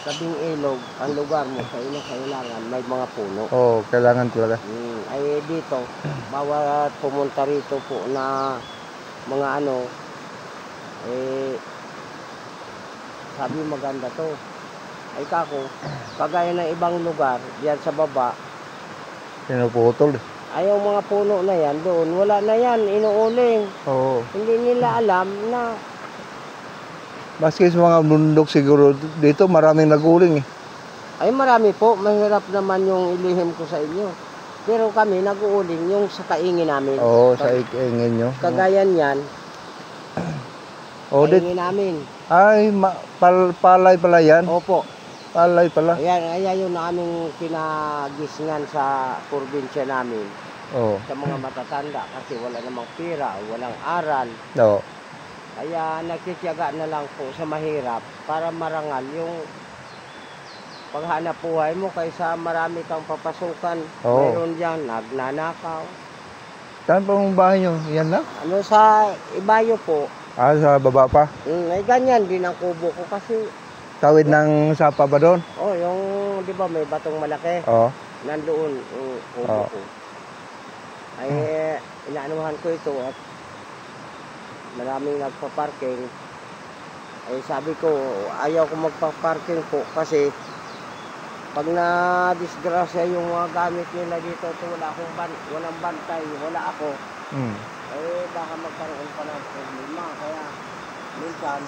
tabing ilog, ang lugar mo, kailangan may mga puno. Oo, kailangan talaga. Ay dito, bawat pumunta rito po na mga ano, sabi maganda to. Ay kako, kagaya ng ibang lugar, diyan sa baba, Pinuputol. ay yung mga puno na yan doon, wala na yan, inuuling. Oo. Hindi nila alam na, Maski sa mga bundok siguro, dito maraming naguling eh. ay marami po, mahirap naman yung ilihim ko sa inyo. Pero kami nag-uuling yung sa kaingin namin. Oo, sa ingin nyo. Kagaya niyan, Oo, kaingin namin. ay, palay pala yan. Opo. Palay pala. Ayan yung aming pinagisngan sa probinsya namin. Oo. Sa mga matatanda kasi wala namang pira, walang aral. Oo. Kaya nagtitiyaga na lang po sa mahirap para marangal yung paghanap buhay mo kaysa marami kang papasukan. Oo. Mayroon dyan, nagnanakaw. Saan pa ang bahay nyo? Yan na? Ano sa Ibayo po, Sa baba pa? ay ganyan din ang kubo ko kasi, Tawid ng sapa ba doon? yung di ba may batong malaki, Oo. nandoon yung kubo Oo. ko. Ay inaanuhan ko ito at maraming nagpa-parking. Ay sabi ko, ayaw ko magpa-parking po kasi pag na-disgrasya yung mga gamit nila dito, walang bantay, wala ako, baka magkaroon pa ng problema. Kaya minsan,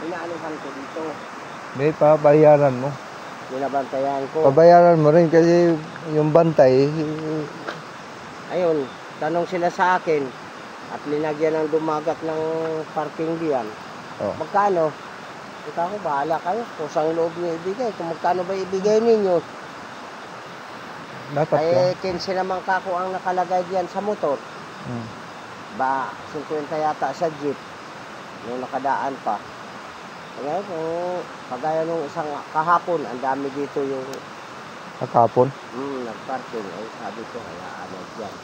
inaanuhan ko dito. May pabayaran mo. Binabantayan ko. Pabayaran mo rin kasi yung bantay. Ayun, tanong sila sa akin at linagyan ng dumagat ng parking diyan. Oh. Magkano? Ika ko, bahala kayo. Kusang loob niyo ibigay. Kung magkano ba ibigay ninyo? Dapat lang. Ay, 15 naman kako ang nakalagay diyan sa motor. Ba, 50 yata sa jeep. Nung nakadaan pa. Kaya kung kagaya nung isang kahapon, ang dami dito yung Kakapon. nagparking. Ay, sabi ko, hayaan mo dyan.